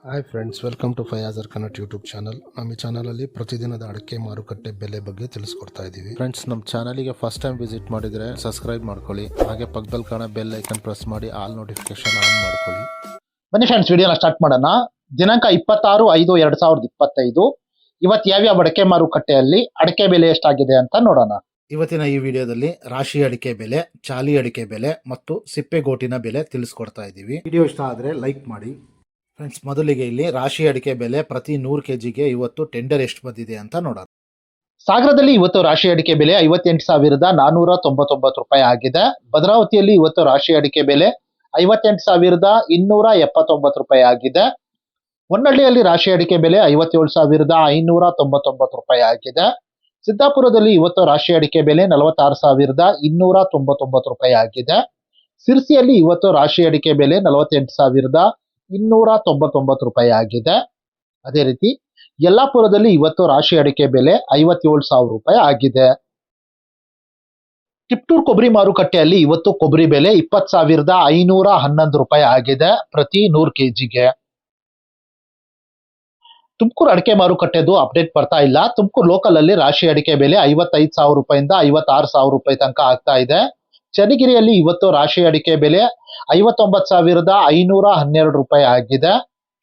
Hi friends, welcome to ಫಯಾಜರ್ ಕನ್ನಟ್ YouTube channel. ನಮ್ಮ ಈ ಚಾನಲಲ್ಲಿ ಪ್ರತಿದಿನದ ಅಡಿಕೆ ಮಾರುಕಟ್ಟೆ ಬೆಲೆ ಬಗ್ಗೆ ತಿಳಿಸ್ಕೊಡ್ತಾ ಇದ್ದೀವಿ. ಫ್ರೆಂಡ್ಸ್, ನಮ್ಮ ಚಾನಲಿಗೆ ಫಸ್ಟ್ ಟೈಮ್ ವಿಸಿಟ್ ಮಾಡಿದರೆ ಸಬ್ಸ್ಕ್ರೈಬ್ ಮಾಡ್ಕೊಳ್ಳಿ. ಹಾಗೆ ಪಕ್ಕದಲ್ಲಿ ಕಾಣೋ ಬೆಲ್ ಐಕನ್ ಪ್ರೆಸ್ ಮಾಡಿ ಆಲ್ ನೋಟಿಫಿಕೇಶನ್ ಆನ್ ಮಾಡ್ಕೊಳ್ಳಿ. ಬನ್ನಿ ಫ್ರೆಂಡ್ಸ್, ವಿಡಿಯೋನ ಸ್ಟಾರ್ಟ್ ಮಾಡೋಣ. ದಿನಾಂಕ 26/5/2025. ಇವತ್ತು ಯಾವ್ಯಾವ ಅಡಿಕೆ ಮಾರುಕಟ್ಟೆಯಲ್ಲಿ ಅಡಿಕೆ ಬೆಲೆ ಎಷ್ಟಾಗಿದೆ ಅಂತ ನೋಡೋಣ. ಇವತ್ತಿನ ಈ ವಿಡಿಯೋದಲ್ಲಿ ರಾಶಿ ಅಡಿಕೆ ಬೆಲೆ, ಚಾಲಿ ಅಡಿಕೆ ಬೆಲೆ ಮತ್ತು ಸಿಪ್ಪೆಗೋಟಿನ ಬೆಲೆ ತಿಳಿಸ್ಕೊಡ್ತಾ ಇದ್ದೀವಿ. ವಿಡಿಯೋ ಇಷ್ಟ ಆದರೆ ಲೈಕ್ ಮಾಡಿ. ಫ್ರೆಂಡ್ಸ್, ಮೊದಲಿಗೆ ಇಲ್ಲಿ ರಾಶಿ ಅಡಿಕೆ ಬೆಲೆ ಪ್ರತಿ 100 kgಗೆ ಇವತ್ತು ಟೆಂಡರ್ ಎಷ್ಟು ಬಂದಿದೆ ಅಂತ ನೋಡೋಣ. ಸಾಗರದಲ್ಲಿ ಇವತ್ತು ರಾಶಿ ಅಡಿಕೆ ಬೆಲೆ 58,499 ರೂಪಾಯಿ ಆಗಿದೆ. ಭದ್ರಾವತಿಯಲ್ಲಿ ಇವತ್ತು ರಾಶಿ ಅಡಿಕೆ ಬೆಲೆ 58,279 ರೂಪಾಯಿ ಆಗಿದೆ. ಹೊನ್ನಳ್ಳಿಯಲ್ಲಿ ರಾಶಿ ಅಡಿಕೆ ಬೆಲೆ 57,599 ರೂಪಾಯಿ ಆಗಿದೆ. ಸಿದ್ದಾಪುರದಲ್ಲಿ ಇವತ್ತು ರಾಶಿ ಅಡಿಕೆ ಬೆಲೆ 46,299 ರೂಪಾಯಿ ಆಗಿದೆ. ಸಿರ್ಸಿಯಲ್ಲಿ ಇವತ್ತು ರಾಶಿ ಅಡಿಕೆ ಬೆಲೆ 48,299 ರೂಪಾಯಿ ಆಗಿದೆ. ಅದೇ ರೀತಿ ಯಲ್ಲಾಪುರದಲ್ಲಿ ಇವತ್ತು ರಾಶಿ ಅಡಿಕೆ ಬೆಲೆ 57,000 ರೂಪಾಯಿ ಆಗಿದೆ. ತಿಪ್ಟೂರು ಕೊಬ್ಬರಿ ಮಾರುಕಟ್ಟೆಯಲ್ಲಿ ಇವತ್ತು ಕೊಬ್ಬರಿ ಬೆಲೆ 20,511 ರೂಪಾಯಿ ಆಗಿದೆ ಪ್ರತಿ 100 kgಗೆ. ತುಮಕೂರು ಅಡಿಕೆ ಮಾರುಕಟ್ಟೆದು ಅಪ್ಡೇಟ್ ಬರ್ತಾ ಇಲ್ಲ. ತುಮಕೂರು ಲೋಕಲ್ ಅಲ್ಲಿ ರಾಶಿ ಅಡಿಕೆ ಬೆಲೆ 55,000 ರೂಪಾಯಿಂದ 56,000 ರೂಪಾಯಿ ತನಕ ಆಗ್ತಾ ಇದೆ. ಚನ್ನಗಿರಿಯಲ್ಲಿ ಇವತ್ತು ರಾಶಿ ಅಡಿಕೆ ಬೆಲೆ 59,512 ರೂಪಾಯಿ ಆಗಿದೆ.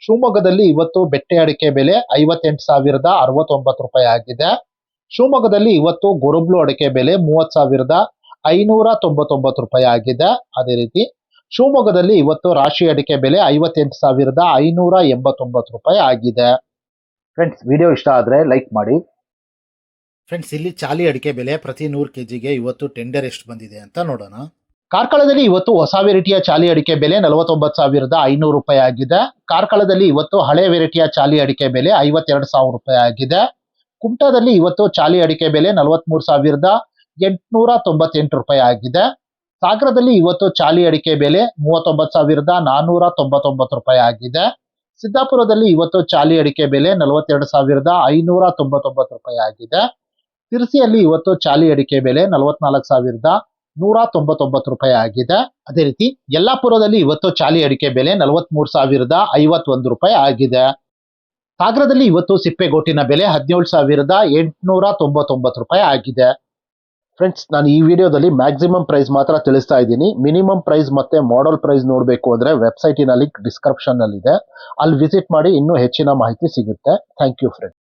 ಶಿವಮೊಗ್ಗದಲ್ಲಿ ಇವತ್ತು ಬೆಟ್ಟೆ ಅಡಿಕೆ ಬೆಲೆ 58,069 ರೂಪಾಯಿ ಆಗಿದೆ. ಶಿವಮೊಗ್ಗದಲ್ಲಿ ಇವತ್ತು ಗೊರಬ್ಲು ಅಡಿಕೆ ಬೆಲೆ 30,599 ರೂಪಾಯಿ ಆಗಿದೆ. ಅದೇ ರೀತಿ ಶಿವಮೊಗ್ಗದಲ್ಲಿ ಇವತ್ತು ರಾಶಿ ಅಡಿಕೆ ಬೆಲೆ 58,589 ರೂಪಾಯಿ ಆಗಿದೆ. ಫ್ರೆಂಡ್ಸ್, ವಿಡಿಯೋ ಇಷ್ಟ ಆದರೆ ಲೈಕ್ ಮಾಡಿ. ಫ್ರೆಂಡ್ಸ್, ಇಲ್ಲಿ ಚಾಲಿ ಅಡಿಕೆ ಬೆಲೆ ಪ್ರತಿ 100 kgಗೆ ಇವತ್ತು ಟೆಂಡರ್ ಎಷ್ಟು ಬಂದಿದೆ ಅಂತ ನೋಡೋಣ. ಕಾರ್ಕಳದಲ್ಲಿ ಇವತ್ತು ಹೊಸ ವೆರೈಟಿಯ ಚಾಲಿ ಅಡಿಕೆ ಬೆಲೆ 49,500 ರೂಪಾಯಿ ಆಗಿದೆ. ಕಾರ್ಕಳದಲ್ಲಿ ಇವತ್ತು ಹಳೆ ವೆರೈಟಿಯ ಚಾಲಿ ಅಡಿಕೆ ಬೆಲೆ 52,000 ರೂಪಾಯಿ ಆಗಿದೆ. ಕುಮಟಾದಲ್ಲಿ ಇವತ್ತು ಚಾಲಿ ಅಡಿಕೆ ಬೆಲೆ 43,898 ರೂಪಾಯಿ ಆಗಿದೆ. ಸಾಗರದಲ್ಲಿ ಇವತ್ತು ಚಾಲಿ ಅಡಿಕೆ ಬೆಲೆ 39,499 ರೂಪಾಯಿ ಆಗಿದೆ. ಸಿದ್ದಾಪುರದಲ್ಲಿ ಇವತ್ತು ಚಾಲಿ ಅಡಿಕೆ ಬೆಲೆ 42,599 ರೂಪಾಯಿ ಆಗಿದೆ. ಸಿರ್ಸಿಯಲ್ಲಿ ಇವತ್ತು ಚಾಲಿ ಅಡಿಕೆ ಬೆಲೆ 44,199 ರೂಪಾಯಿ ಆಗಿದೆ. ಅದೇ ರೀತಿ ಯಲ್ಲಾಪುರದಲ್ಲಿ ಇವತ್ತು ಚಾಲಿ ಅಡಿಕೆ ಬೆಲೆ 43,051 ರೂಪಾಯಿ ಆಗಿದೆ. ಸಾಗರದಲ್ಲಿ ಇವತ್ತು ಸಿಪ್ಪೆಗೋಟಿನ ಬೆಲೆ 17,899 ರೂಪಾಯಿ ಆಗಿದೆ. ಫ್ರೆಂಡ್ಸ್, ನಾನು ಈ ವಿಡಿಯೋದಲ್ಲಿ ಮ್ಯಾಕ್ಸಿಮಮ್ ಪ್ರೈಸ್ ಮಾತ್ರ ತಿಳಿಸ್ತಾ ಇದ್ದೀನಿ. ಮಿನಿಮಮ್ ಪ್ರೈಸ್ ಮತ್ತೆ ಮಾಡಲ್ ಪ್ರೈಸ್ ನೋಡಬೇಕು ಅಂದ್ರೆ ವೆಬ್ಸೈಟಿನ ಲಿಂಕ್ ಡಿಸ್ಕ್ರಿಪ್ಷನ್ ಅಲ್ಲಿ ಇದೆ. ಅಲ್ಲಿ ವಿಸಿಟ್ ಮಾಡಿ ಇನ್ನೂ ಹೆಚ್ಚಿನ ಮಾಹಿತಿ ಸಿಗುತ್ತೆ. Thank you friends.